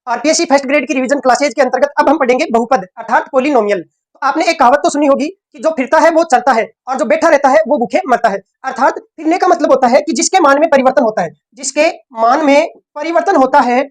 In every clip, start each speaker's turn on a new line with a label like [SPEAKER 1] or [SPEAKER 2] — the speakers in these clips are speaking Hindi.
[SPEAKER 1] आरपीएससी फर्स्ट ग्रेड की रिवीजन क्लासेज के अंतर्गत अब हम पढ़ेंगे बहुपद अर्थात पोलिनोमियल। तो आपने एक कहावत तो सुनी होगी कि जो फिरता है वो चलता है और जो बैठा रहता है वो भूखे मरता है। अर्थात फिरने का मतलब होता है कि जिसके मान में परिवर्तन होता है, जिसके मान में परिवर्तन होता है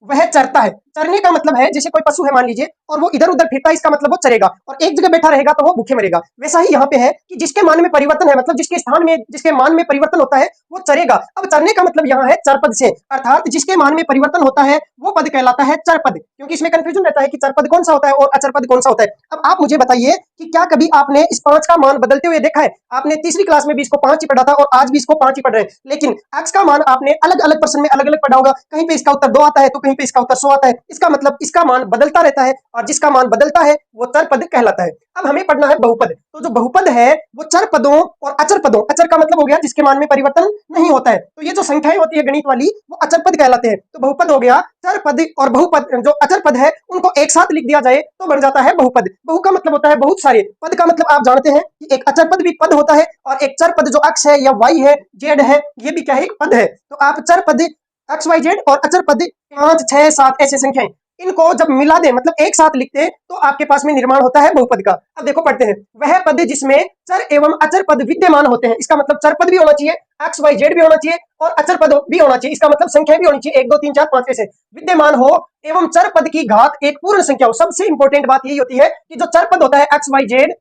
[SPEAKER 1] वह चरता है। चरने का मतलब है जैसे कोई पशु है मान लीजिए और वो इधर उधर फिरता है, इसका मतलब वो चरेगा, और एक जगह बैठा रहेगा तो वो भूखे मरेगा। वैसा ही यहाँ पे है कि जिसके मान में परिवर्तन है, मतलब जिसके स्थान में जिसके मान में परिवर्तन होता है वो चरेगा। अब चरने का मतलब यहाँ है चरपद से, अर्थात जिसके मान में परिवर्तन होता है वो पद कहलाता है चरपद। क्योंकि इसमें कंफ्यूजन रहता है कि चरपद कौन सा होता है और अचरपद कौन सा होता है। अब आप मुझे बताइए कि क्या कभी आपने इस 5 का मान बदलते हुए देखा है? आपने तीसरी क्लास में भी इसको 5 ही पढ़ा था और आज भी इसको 5 ही पढ़ रहे हैं, लेकिन एक्स का मान आपने अलग अलग प्रश्न में अलग अलग पढ़ा होगा। कहीं पे इसका उत्तर 2 आता है तो कहीं पे इसका उत्तर 100 आता है। इसका मतलब इसका मान बदलता रहता है और जिसका मान बदलता है वो चर पद कहलाता है। अब हमें पढ़ना है बहुपद। तो जो बहुपद है वो चर पदों और अचर पदों, अचर का मतलब हो गया जिसके मान में परिवर्तन नहीं होता है, तो ये जो संख्याएं होती है गणित वाली वो अचर पद कहलाते हैं। तो बहुपद हो गया चर पद, और बहुपद जो अचर पद है उनको एक साथ लिख दिया जाए तो बन जाता है बहुपद। बहु का मतलब होता है बहुत सारे, पद का मतलब आप जानते हैं कि एक अचर पद भी पद होता है और एक चर पद जो अक्स है या वाई है जेड है ये भी क्या है, एक पद है। तो आप चर पद एक्स वाई जेड और अचर पद 5 6 7 ऐसे संख्याएं, इनको जब मिला दे मतलब एक साथ लिखते तो आपके पास में निर्माण होता है बहुपद का। अब देखो पढ़ते हैं, वह पद जिसमें चर एवं अचर पद विद्यमान होते हैं। इसका मतलब चर पद भी होना चाहिए, एक्स वाई जेड भी होना चाहिए और अचर पद भी होना चाहिए। इसका मतलब संख्या भी होनी चाहिए 1 2 3 4 5 ऐसे विद्यमान हो, एवं चर पद की घात एक पूर्ण संख्या हो। सबसे इंपॉर्टेंट बात यही होती है कि जो चर पद होता है एक्स वाई जेड,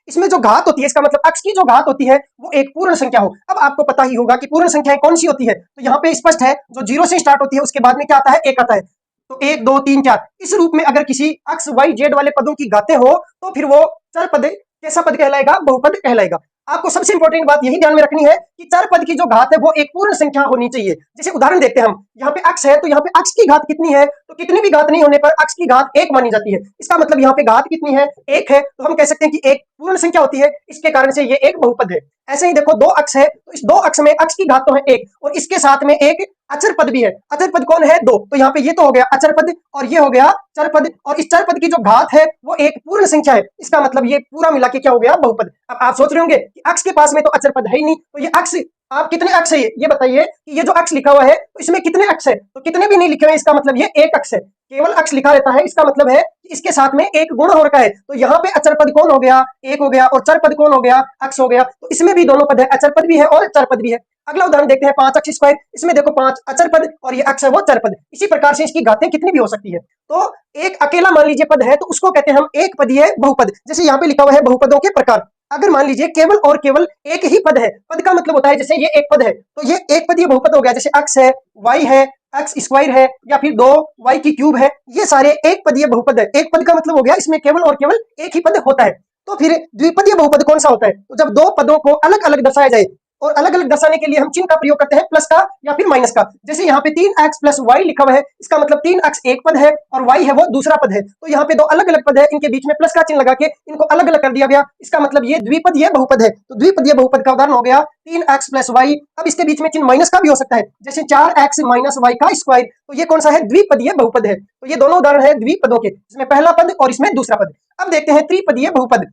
[SPEAKER 1] इसमें जो घात होती है, इसका मतलब अक्स की जो घात होती है वो एक पूर्ण संख्या हो। अब आपको पता ही होगा कि पूर्ण संख्याएं कौन सी होती है, तो यहाँ पे स्पष्ट है, जो 0 से स्टार्ट होती है उसके बाद में क्या आता है, 1 आता है। तो 1 2 3 4 इस रूप में अगर किसी एक्स वाई जेड वाले पदों की घातें हो तो फिर वो चर पद कैसा पद कहलाएगा, बहुपद कहलाएगा। आपको सबसे इंपॉर्टेंट बात यही ध्यान में रखनी है कि चर पद की जो घात है वो एक पूर्ण संख्या होनी चाहिए। जैसे उदाहरण देखते हैं हम, यहाँ पे अक्स है तो यहाँ पे अक्स की घात कितनी है, तो कितनी भी घात नहीं होने पर अक्स की घात 1 मानी जाती है। इसका मतलब यहाँ पे घात कितनी है, 1 है, तो हम कह सकते हैं कि एक पूर्ण संख्या होती है, इसके कारण से ये एक बहुपद है। ऐसे ही देखो 2 अक्स है तो इस 2 अक्स में अक्स की घात तो है 1 और इसके साथ में एक अचर पद भी है। अचर पद कौन है, 2, तो यहाँ पे ये तो हो गया अचर पद और ये हो गया चर पद, और इस चर पद की जो घात है वो एक पूर्ण संख्या है। इसका मतलब ये पूरा मिला के क्या हो गया, बहुपद। अब आप सोच रहे होंगे कि अक्स के पास में तो अचर पद है ही नहीं, तो ये अक्स आप कितने अक्स है, ये बताइए कि ये जो अक्स लिखा हुआ है तो इसमें कितने अक्स है, तो कितने भी नहीं लिखे हुए, इसका मतलब ये एक अक्स है। केवल अक्स लिखा रहता है, इसका मतलब है कि इसके साथ में एक गुण हो रखा है। तो यहाँ पे अचर पद कौन हो गया, एक हो गया, और चर पद कौन हो गया, अक्स हो गया। तो इसमें भी दोनों पद है, अचर पद भी है और चर पद भी है। अगला उदाहरण देखते हैं 5 अक्स स्क्वायर। इसमें देखो 5 अचर पद और ये अक्स है वो चर पद। इसी प्रकार से इसकी घातें कितनी भी हो सकती है। तो एक अकेला मान लीजिए पद है तो उसको कहते हैं हम एक पदीय बहुपद। जैसे यहाँ पे लिखा हुआ है बहुपदों के प्रकार। अगर मान लीजिए केवल और केवल एक ही पद है, पद का मतलब होता है जैसे ये एक पद है तो ये एक पदीय बहुपद हो गया। जैसे अक्स है, वाई है, एक्स स्क्वायर है, या फिर 2 वाई की क्यूब है, ये सारे एक पदीय बहुपद है। एक पद का मतलब हो गया इसमें केवल और केवल एक ही पद होता है। तो फिर द्विपदीय बहुपद कौन सा होता है, तो जब दो पदों को अलग अलग दर्शाया जाए, और अलग अलग दर्शाने के लिए हम चिन्ह का प्रयोग करते हैं, प्लस का या फिर माइनस का। जैसे यहाँ पे 3x प्लस वाई लिखा हुआ है, इसका मतलब 3x एक पद है और y है वो दूसरा पद है। तो यहाँ पे दो अलग अलग पद है, इनके बीच में प्लस का चिन्ह लगा के इनको अलग अलग कर दिया गया। इसका मतलब ये द्विपदीय बहुपद है। तो द्विपदीय बहुपद का उदाहरण हो गया 3x प्लस वाई। अब इसके बीच में चिन्ह माइनस का भी हो सकता है, जैसे 4x माइनस वाई का स्क्वायर। तो ये कौन सा है, द्विपदीय बहुपद है। तो ये दोनों उदाहरण है द्विपदों के, इसमें पहला पद और इसमें दूसरा पद। अब देखते हैं त्रिपदीय बहुपद।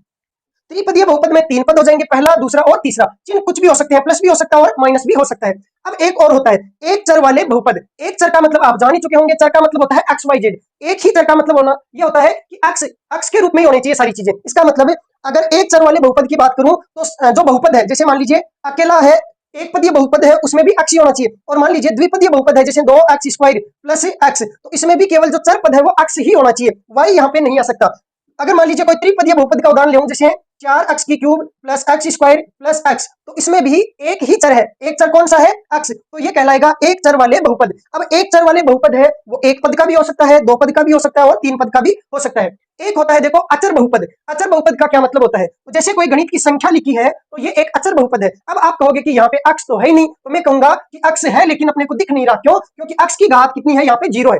[SPEAKER 1] त्रिपदीय बहुपद में 3 पद हो जाएंगे, पहला दूसरा और तीसरा। चिन्ह कुछ भी हो सकते हैं, प्लस भी हो सकता है और माइनस भी हो सकता है। अब एक और होता है एक चर वाले बहुपद। एक चर का मतलब आप जान ही चुके होंगे, चर का मतलब होता है एक्स वाई जेड। एक ही चर का मतलब होना ये होता है कि एक्स एक्स के रूप में ही होनी चाहिए सारी चीजें। इसका मतलब अगर एक चर वाले बहुपद की बात करूं तो जो बहुपद है, जैसे मान लीजिए अकेला है एक पदीय बहुपद है, उसमें भी अक्स ही होना चाहिए। और मान लीजिए द्विपदीय बहुपद है, जैसे 2x स्क्वायर प्लस एक्स, तो इसमें भी केवल जो चर पद है वो अक्स ही होना चाहिए, वाई यहाँ पे नहीं आ सकता। अगर मान लीजिए कोई त्रिपदीय बहुपद का उदाहरण लें, जैसे 4x की cube plus x square plus x, तो इसमें भी एक ही चर है। एक चर कौन सा है, एक्स, तो ये कहलाएगा एक चर वाले बहुपद। अब एक चर वाले बहुपद है वो एक पद का भी हो सकता है, 2 पद का भी हो सकता है और 3 पद का भी हो सकता है। एक होता है देखो अचर बहुपद। अचर बहुपद का क्या मतलब होता है, तो जैसे कोई गणित की संख्या लिखी है तो ये एक अचर बहुपद है। अब आप कहोगे कि यहाँ पे अक्स तो है ही नहीं, तो मैं कहूंगा कि अक्स है लेकिन अपने को दिख नहीं रहा। क्यों, क्योंकि अक्स की घात कितनी है, यहाँ पे 0 है।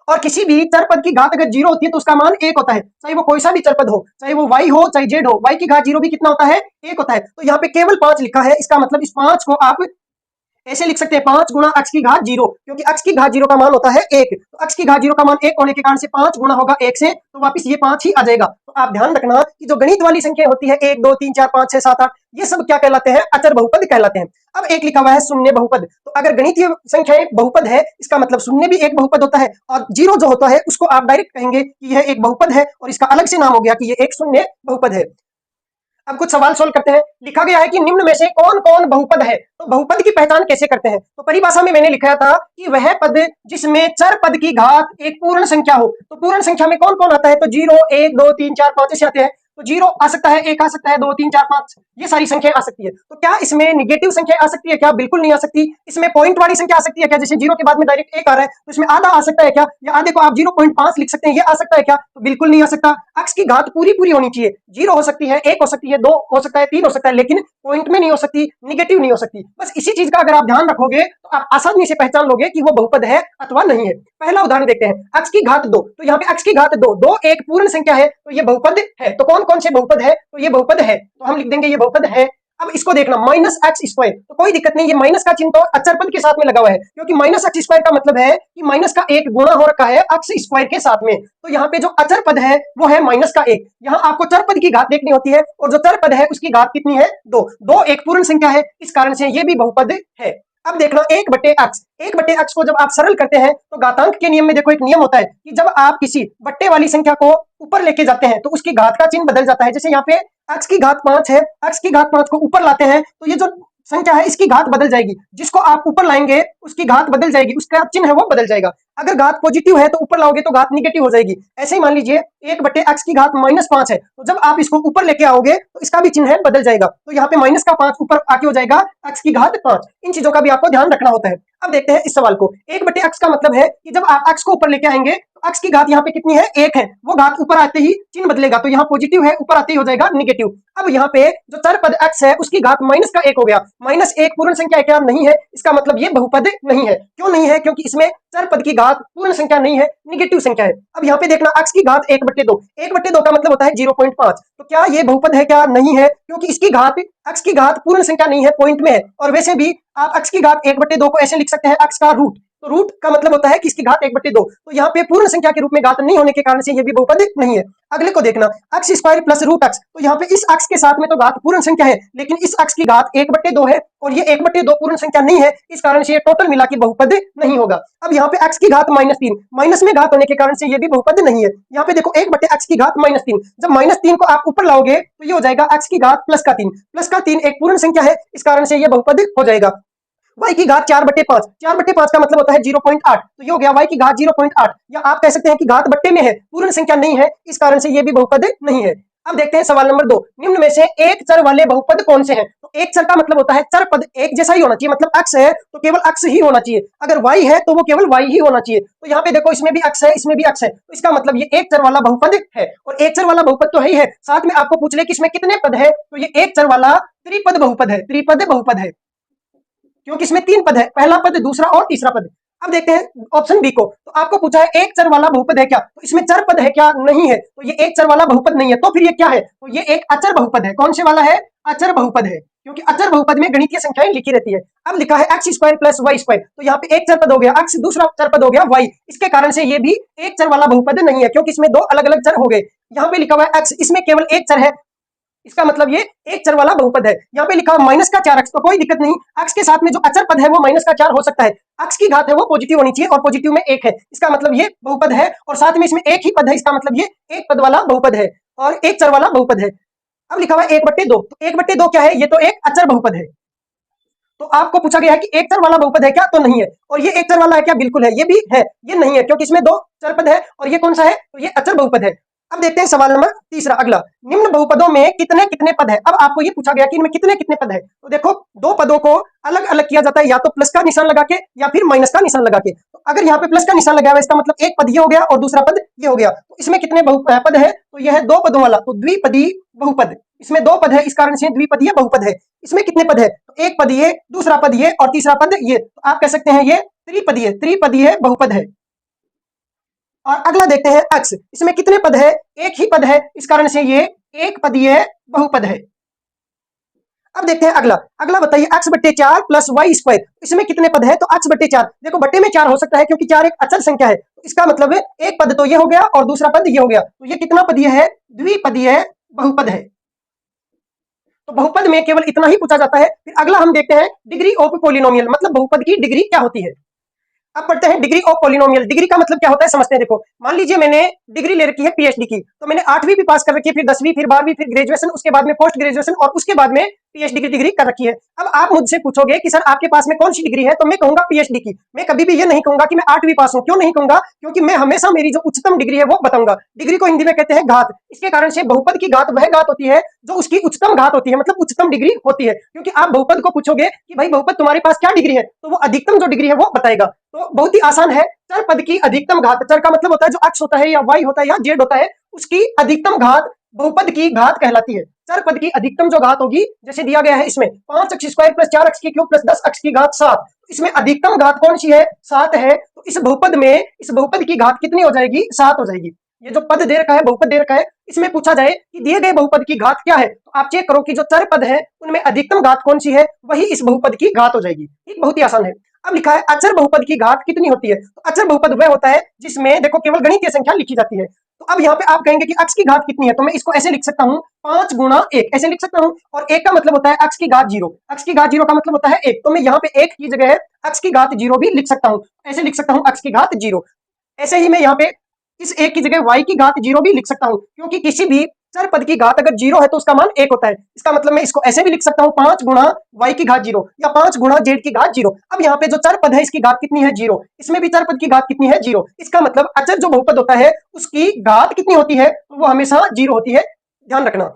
[SPEAKER 1] और किसी भी चर पद की घात अगर 0 होती है तो उसका मान 1 होता है, चाहे वो कोई सा भी चर पद हो, चाहे वो y हो चाहे z हो। y की घात 0 भी कितना होता है, 1 होता है। तो यहाँ पे केवल 5 लिखा है, इसका मतलब इस 5 को आप ऐसे लिख सकते हैं 5 गुणा x की घात 0, क्योंकि x की घात 0 का मान होता है 1, तो x की घात 0 का मान 1 होने के कारण से 5 गुणा होगा 1 से, तो वापस ये 5 ही आ जाएगा। तो आप ध्यान रखना कि जो गणित वाली संख्या होती है 1 2 3 4 5 6 7 8, ये सब क्या कहलाते हैं? अचर बहुपद कहलाते हैं। अब एक लिखा हुआ है शून्य बहुपद, तो अगर गणितीय संख्याएं बहुपद है, इसका मतलब शून्य भी एक बहुपद होता है, और 0 जो होता है उसको आप डायरेक्ट कहेंगे कि यह एक बहुपद है, और इसका अलग से नाम हो गया कि यह एक शून्य बहुपद है। अब कुछ सवाल सोल्व करते हैं। लिखा गया है कि निम्न में से कौन कौन बहुपद है, तो बहुपद की पहचान कैसे करते हैं? तो परिभाषा में मैंने लिखा था कि वह पद जिसमें चर पद की घात एक पूर्ण संख्या हो। तो पूर्ण संख्या में कौन कौन आता है? तो 0 1 2 3 4 5 ऐसे आते हैं। तो 0 आ सकता है, 1 आ सकता है, 2 3 4 5, ये सारी संख्या आ सकती है। तो क्या इसमें निगेटिव संख्या आ सकती है क्या? बिल्कुल नहीं आ सकती। इसमें पॉइंट वाली संख्या आ सकती है क्या? जैसे 0 के बाद में डायरेक्ट 1 आ रहा है, तो इसमें आधा आ सकता है क्या? या आधे को आप 0.5 लिख सकते हैं, ये आ सकता है क्या? तो बिल्कुल नहीं आ सकता। x की घात पूरी पूरी होनी चाहिए, 0 हो सकती है, 1 हो सकती है, 2 हो सकता है, 3 हो सकता है, लेकिन पॉइंट में नहीं हो सकती, निगेटिव नहीं हो सकती। बस इसी चीज का अगर आप ध्यान रखोगे तो आप आसानी से पहचान लोगे कि वो बहुपद है अथवा नहीं है। पहला उदाहरण देखते हैं, x की घात 2, तो यहाँ पे x की घात 2, 2 एक पूर्ण संख्या है, तो ये बहुपद है। तो कौन कौन से बहुपद है? तो ये बहुपद है, तो हम लिख देंगे ये बहुपद है। अब इसको देखना, माइनस एक्स स्क्वायर, तो कोई दिक्कत नहीं, ये माइनस का चिन्ह तो अचर पद के साथ में लगा हुआ है, क्योंकि माइनस एक्स स्क्वायर का मतलब है कि माइनस का एक गुणा हो रखा है एक्स स्क्वायर के साथ में। तो यहाँ पे जो अचर पद है वो है माइनस का एक। यहाँ आपको चर पद की घात देखनी होती है, और जो चर पद है उसकी घात कितनी है? 2। 2 एक पूर्ण संख्या है, इस कारण से ये भी बहुपद है। अब देखना 1/x, 1/x को जब आप सरल करते हैं तो घातांक के नियम में देखो एक नियम होता है कि जब आप किसी बट्टे वाली संख्या को ऊपर लेके जाते हैं तो उसकी घात का चिन्ह बदल जाता है। जैसे यहाँ पे x की घात 5 है, x की घात 5 को ऊपर लाते हैं तो ये जो संख्या है इसकी घात बदल जाएगी, जिसको आप ऊपर लाएंगे उसकी घात बदल जाएगी, उसका चिन्ह है वो बदल जाएगा। अगर घात पॉजिटिव है तो ऊपर लाओगे तो घात निगेटिव हो जाएगी। ऐसे ही मान लीजिए 1/x की घात -5 है, तो जब आप इसको ऊपर लेके आओगे तो इसका भी चिन्ह है बदल जाएगा, तो यहाँ पे माइनस का 5 ऊपर आके हो जाएगा x की घात 5। इन चीजों का भी आपको ध्यान रखना होता है। अब देखते हैं इस सवाल को, 1/x का मतलब है कि जब आप x को ऊपर लेके आएंगे तो x की घात यहाँ पे कितनी है? 1 है, वो घात ऊपर आते ही चिन्ह बदलेगा, तो यहाँ पॉजिटिव है, ऊपर आते ही हो जाएगा निगेटिव। अब यहाँ पे जो चर पद x है उसकी घात माइनस का 1 हो गया, -1 पूर्ण संख्या है क्या? नहीं है, इसका मतलब ये बहुपद नहीं है। क्यों नहीं है? क्योंकि इसमें चर पद की घात पूर्ण संख्या नहीं है, निगेटिव संख्या है। अब यहाँ पे देखना x की घात 1/2, 1/2 का मतलब होता है 0.5, तो क्या ये बहुपद है क्या? नहीं है, क्योंकि इसकी घात x की घात पूर्ण संख्या नहीं है, पॉइंट में है। और वैसे भी आप x की घात 1/2 को ऐसे लिख सकते हैं x का रूट, तो रूट का मतलब होता है कि इसकी घात 1/2, तो यहाँ पे पूर्ण संख्या के रूप में घात नहीं होने के कारण से ये भी बहुपद नहीं है। अगले को देखना, x square plus root x, तो यहाँ पे इस x के साथ में तो घात पूर्ण संख्या है, लेकिन इस x की घात 1/2 है, और ये 1/2 पूर्ण संख्या नहीं है, इस कारण से ये टोटल मिला के बहुपद नहीं होगा। अब यहाँ पे x की घात -3, माइनस में घात होने के कारण से ये भी बहुपद नहीं है। यहाँ पे देखो 1/x की घात -3, जब -3 को आप ऊपर लाओगे तो ये हो जाएगा x की घात +3, +3 एक पूर्ण संख्या है, इस कारण से ये बहुपद हो जाएगा। y की घात 4/5, 4/5 का मतलब होता है 0.8, तो ये हो गया y की घात 0.8, या आप कह सकते हैं कि घात बट्टे में है, पूर्ण संख्या नहीं है, इस कारण से ये भी बहुपद नहीं है। अब देखते हैं सवाल नंबर 2, निम्न में से एक चर वाले बहुपद कौन से हैं? तो एक चर का मतलब होता है चर पद एक जैसा ही होना चाहिए, मतलब x है तो केवल x ही होना चाहिए, अगर y है तो वो केवल y ही होना चाहिए। तो यहाँ पे देखो इसमें भी x है, इसमें भी x है, तो इसका मतलब ये एक चर वाला बहुपद है, और एक चर वाला बहुपद तो है ही है, साथ में आपको पूछ ले कि इसमें कितने पद है, तो ये एक चर वाला त्रिपद बहुपद है, त्रिपद बहुपद है, क्योंकि इसमें 3 पद है, पहला पद, दूसरा और तीसरा पद। अब देखते हैं ऑप्शन बी को, तो आपको पूछा है एक चर वाला बहुपद है क्या, तो इसमें चर पद है क्या? नहीं है, तो ये एक चर वाला बहुपद नहीं है, तो फिर ये क्या है? तो ये एक अचर बहुपद है। कौन से वाला है? अचर बहुपद है, क्योंकि अचर बहुपद में गणितीय संख्याएं लिखी रहती है। अब लिखा है x square plus y square, तो यहाँ पे एक चर पद हो गया x, दूसरा चर पद हो गया y, इसके कारण से ये भी एक चर वाला बहुपद नहीं है, क्योंकि इसमें दो अलग अलग चर हो गए। यहाँ पे लिखा हुआ है x, इसमें केवल एक चर है, इसका मतलब ये एक चर वाला बहुपद है। यहाँ पे लिखा माइनस का 4x, तो कोई दिक्कत नहीं, x के साथ में जो अचर पद है वो -4 हो सकता है, x की घात है वो पॉजिटिव होनी चाहिए, और पॉजिटिव में एक है, इसका मतलब ये बहुपद है, और साथ में इसमें एक ही पद है, इसका मतलब ये एक पद वाला बहुपद है और एक चर वाला बहुपद है। अब लिखा हुआ है 1/2, तो 1/2 क्या है? ये तो एक अचर बहुपद है। तो आपको पूछा गया है कि एक चर वाला बहुपद है क्या? तो नहीं है। और ये एक चर वाला है क्या? बिल्कुल है, ये भी है, ये नहीं है, क्योंकि इसमें दो चर पद है, और ये कौन सा है? तो ये अचर बहुपद है। अब देखते हैं सवाल नंबर तीसरा, अगला, निम्न बहुपदों में कितने कितने पद है? अब आपको ये पूछा गया कि इनमें कितने कितने पद है, तो देखो दो पदों को अलग अलग किया जाता है, या तो प्लस का निशान लगा के या फिर माइनस का निशान लगा के। तो अगर यहाँ पे प्लस का निशान लगा हुआ है, इसका मतलब एक पद ये हो गया और दूसरा पद ये हो गया, तो इसमें कितने पद है? तो यह है दो पदों वाला, तो द्विपदी बहुपद, इसमें दो पद है, इस कारण से द्विपदीय बहुपद है। इसमें कितने पद है? तो एक पद ये, दूसरा पद ये और तीसरा पद ये, तो आप कह सकते हैं ये त्रिपदीय त्रिपदीय बहुपद है। और अगला देखते हैं x, इसमें कितने पद है? एक ही पद है, इस कारण से ये एक पदीय बहुपद है। अब देखते हैं अगला। अगला बताइए x बट्टे 4 प्लस वाई स्क्वायर, इसमें कितने पद है? तो x बट्टे 4, देखो बट्टे में 4 हो सकता है क्योंकि 4 एक अचल संख्या है, तो इसका मतलब है एक पद तो ये हो गया और दूसरा पद ये हो गया, तो ये कितना पदीय है? द्विपदीय बहुपद है। तो बहुपद में केवल इतना ही पूछा जाता है। फिर अगला हम देखते हैं डिग्री ऑफ पोलिनोमियल, मतलब बहुपद की डिग्री क्या होती है। अब पढ़ते हैं डिग्री ऑफ पॉलिनोमियल। डिग्री का मतलब क्या होता है समझते हैं। देखो मान लीजिए मैंने डिग्री ले रखी है पीएचडी की, तो मैंने 8वीं भी पास कर रखी है, फिर 10वीं, फिर 12वीं, फिर ग्रेजुएशन, उसके बाद में पोस्ट ग्रेजुएशन और उसके बाद में पीएचडी की डिग्री कर रखी है। अब आप मुझसे पूछोगे कि सर आपके पास में कौन सी डिग्री है, तो मैं कहूंगा पीएचडी की। मैं कभी भी ये नहीं कहूंगा कि मैं 8वीं पास हूं। क्यों नहीं कहूंगा? क्योंकि मैं हमेशा मेरी जो उच्चतम डिग्री है वो बताऊंगा। डिग्री को हिंदी में कहते हैं घात। इसके कारण से बहुपद की घात वह घात होती है जो उसकी उच्चतम घात होती है, मतलब उच्चतम डिग्री होती है। क्योंकि आप बहुपद को पूछोगे कि भाई बहुपद तुम्हारे पास क्या डिग्री है, तो वो अधिकतम जो डिग्री है वो बताएगा। तो बहुत ही आसान है। चर पद की अधिकतम घात, चर का मतलब होता है जो x होता है या y होता है या z होता है, उसकी अधिकतम घात बहुपद की घात कहलाती है। चर पद की अधिकतम जो घात होगी, जैसे दिया गया है इसमें 5x स्क्वायर प्लस 4x की क्यूब प्लस 10x की घात 7, इसमें अधिकतम घात कौन सी है? 7 है। तो इस बहुपद की घात कितनी हो जाएगी? 7 हो जाएगी। ये जो पद दे रखा है, बहुपद दे रखा है, इसमें पूछा जाए कि दिए गए बहुपद की घात क्या है, तो आप चेक करो कि जो चर पद है उनमें अधिकतम घात कौन सी है, वही इस बहुपद की घात हो जाएगी। ठीक, बहुत ही आसान है। अब लिखा है अचर बहुपद की घात कितनी होती है। तो अचर बहुपद वह होता है जिसमें देखो केवल गणितीय संख्या लिखी जाती है। तो अब यहाँ पे आप कहेंगे कि x की घात कितनी है, तो मैं इसको ऐसे लिख सकता हूँ 5 गुणा 1, ऐसे लिख सकता हूँ। और 1 का मतलब होता है x की घात 0, x की घात 0 का मतलब होता है 1, तो मैं यहाँ पे 1 की जगह x की घात 0 भी लिख सकता हूँ। ऐसे लिख सकता हूँ x की घात 0। ऐसे ही मैं यहाँ पे इस 1 की जगह y की घात 0 भी लिख सकता हूँ, क्योंकि किसी भी चर पद की घात अगर 0 है तो उसका मान 1 होता है। इसका मतलब मैं इसको ऐसे भी लिख सकता हूँ 5 गुणा y की घात 0 या 5 गुणा z की घात 0। अब यहाँ पे जो चर पद है इसकी घात कितनी है? 0। इसमें भी चर पद की घात कितनी है? 0। इसका मतलब अचर जो बहुपद होता है उसकी घात कितनी होती है? तो वो हमेशा 0 होती है, ध्यान रखना।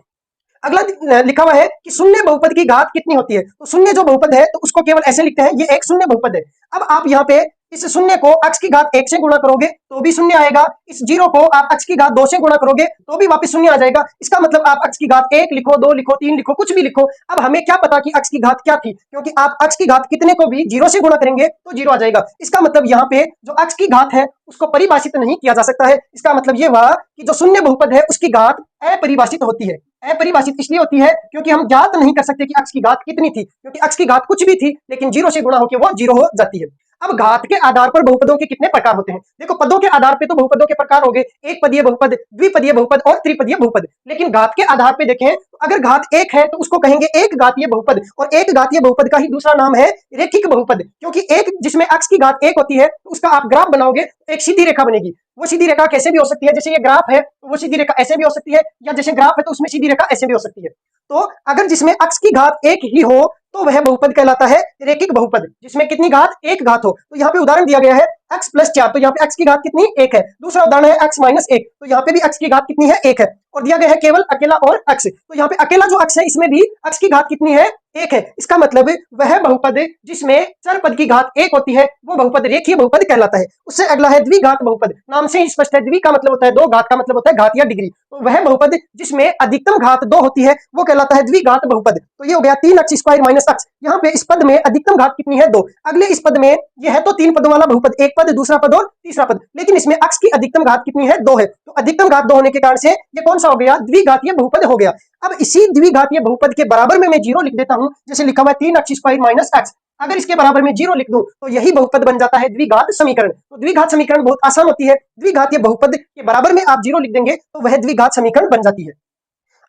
[SPEAKER 1] अगला लिखा हुआ है कि शून्य बहुपद की घात कितनी होती है। तो शून्य जो बहुपद है तो उसको केवल ऐसे लिखते हैं, ये एक शून्य बहुपद है। अब आप यहाँ पे इस शून्य को x की घात 1 से गुणा करोगे तो भी शून्य आएगा। इस 0 को आप x की घात 2 से गुणा करोगे तो भी वापस शून्य आ जाएगा। इसका मतलब आप x की घात 1 लिखो, 2 लिखो, 3 लिखो, कुछ भी लिखो। अब हमें क्या पता कि x की घात क्या थी, क्योंकि आप x की घात कितने को भी 0 से गुणा करेंगे तो 0 आ जाएगा। इसका मतलब यहाँ पे जो x की घात है उसको परिभाषित नहीं किया जा सकता है। इसका मतलब ये हुआ कि जो शून्य बहुपद है उसकी घात अपरिभाषित होती है। अपरिभाषित इसलिए होती है क्योंकि हम ज्ञात नहीं कर सकते कि x की घात कितनी थी, क्योंकि x की घात कुछ भी थी लेकिन 0 से गुणा होकर वो 0 हो जाती है। अब घात के आधार पर बहुपदों के कितने प्रकार होते हैं? देखो पदों के आधार पे तो बहुपदों के प्रकार हो गए, एक पदीय बहुपद, द्विपदीय बहुपद और त्रिपदीय बहुपद। लेकिन घात के आधार पे देखें तो अगर घात 1 है तो उसको कहेंगे एक घातीय बहुपद, और एक घातीय बहुपद का ही दूसरा नाम है रेखिक बहुपद। क्योंकि एक जिसमें x की घात 1 होती है तो उसका आप ग्राफ बनाओगे तो एक सीधी रेखा बनेगी। वो सीधी रेखा कैसे भी हो सकती है, जैसे ये ग्राफ है तो वो सीधी रेखा ऐसे भी हो सकती है, या जैसे ग्राफ है तो उसमें सीधी रेखा ऐसे भी हो सकती है। तो अगर जिसमें x की घात 1 ही हो तो वह बहुपद कहलाता है रेखिक बहुपद, जिसमें कितनी घात? 1 घात हो। तो यहाँ पे उदाहरण दिया गया है x प्लस 4, तो यहाँ पे x की घात कितनी? 1 है। दूसरा उदाहरण है x माइनस 1, तो यहाँ पे भी x की घात कितनी है? 1 है। और दिया गया है केवल अकेला और x, तो यहाँ पे अकेला जो x है इसमें भी x की घात कितनी है? 1 है। इसका मतलब वह बहुपद जिसमें चर पद की घात 1 होती है वो बहुपद रेखीय बहुपद कहलाता है। उससे अगला है द्विघात बहुपद। नाम से ही स्पष्ट है, द्वि का मतलब होता है 2, घात का मतलब होता है घात या डिग्री। तो वह बहुपद जिसमें अधिकतम घात 2 होती है वो कहलाता है द्विघात बहुपद। तो ये हो गया 3x स्क्वायर माइनस x। यहाँ पे इस पद में अधिकतम घात कितनी है? 2। अगले इस पद में यह है तो 3 पदों वाला बहुपद, एक पद, दूसरा पद और तीसरा पद, लेकिन इसमें x की अधिकतम घात कितनी है? 2 है। तो अधिकतम घात 2 होने के कारण से ये कौन सा हो गया? द्विघातीय बहुपद हो गया। अब इसी द्विघातीय बहुपद के बराबर में मैं 0 लिख देता हूं, जैसे लिखा हुआ है 3x स्क्वायर माइनस x। अगर इसके बराबर में 0 लिख दूं तो यही बहुपद बन जाता है द्विघात समीकरण। तो द्विघात समीकरण बहुत आसान होती है, द्विघातीय बहुपद के बराबर में आप 0 लिख देंगे तो वह द्विघात समीकरण बन जाती है।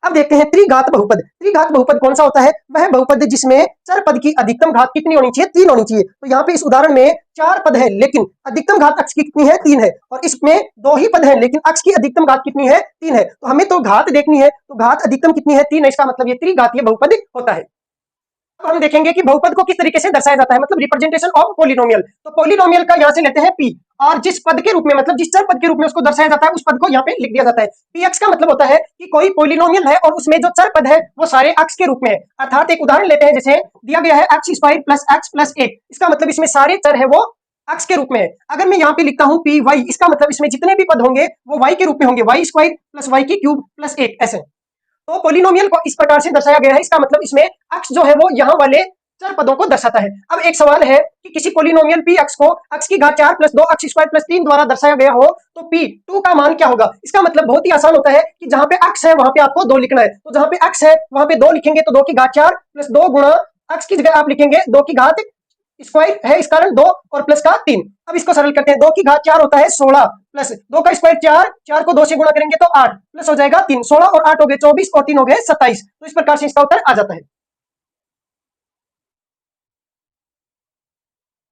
[SPEAKER 1] अब देखते हैं त्रिघात बहुपद। त्रिघात बहुपद कौन सा होता है? वह बहुपद जिसमें चर पद की अधिकतम घात कितनी होनी चाहिए? 3 होनी चाहिए। तो यहाँ पे इस उदाहरण में 4 पद है लेकिन अधिकतम घात x की कितनी है? 3 है। और इसमें 2 ही पद है लेकिन x की अधिकतम घात कितनी है? 3 है। तो हमें तो घात देखनी है, तो घात अधिकतम कितनी है? 3 है। इसका मतलब ये त्रिघातीय बहुपद होता है। अब हम देखेंगे कि बहुपद को किस तरीके से दर्शाया जाता है, मतलब रिप्रेजेंटेशन ऑफ पॉलिनोमियल। तो पॉलिनोमियल का यहाँ से लेते हैं p, और जिस पद के रूप में, मतलब जिस चर पद के रूप में उसको दर्शाया जाता है उस पद को यहाँ पे लिख दिया जाता है। px का मतलब होता है कि कोई पॉलिनोमियल है और उसमें जो चर पद है वो सारे x के रूप में है। अर्थात एक उदाहरण लेते हैं, जैसे दिया गया है x square plus x plus 1, इसका मतलब इसमें सारे चर है वो x के रूप में है। अगर मैं यहाँ पे लिखता हूँ py, इसका मतलब इसमें जितने भी पद होंगे वो y के रूप में होंगे, y स्क्वायर प्लस y की क्यूब प्लस 1 ऐसे। तो पॉलिनोमियल को इस प्रकार से दर्शाया गया है। इसका मतलब इसमें x जो है वो यहाँ वाले चर पदों को दर्शाता है। अब एक सवाल है कि किसी पोलिनोमियल पी एक्स को x की घात 4 + 2 x स्क्वायर + 3 द्वारा दर्शाया गया हो तो p2 का मान क्या होगा। इसका मतलब बहुत ही आसान होता है कि जहां पे x है वहां पे आपको 2 लिखना है, तो जहां पे x है वहां पे 2 लिखेंगे तो 2 की घात 4 + 2 गुणा x की जगह आप लिखेंगे 2 की घात स्क्वायर है इस कारण 2 और प्लस का 3। अब इसको सरल करते हैं, 2 की घात 4 होता है 16 प्लस 2 का स्क्वायर 4, 4 को 2 से गुणा करेंगे तो 8 प्लस हो जाएगा 3, 16 और 8 हो गए 24 और 3 हो गए 27। तो इस प्रकार से इसका उत्तर आ जाता है।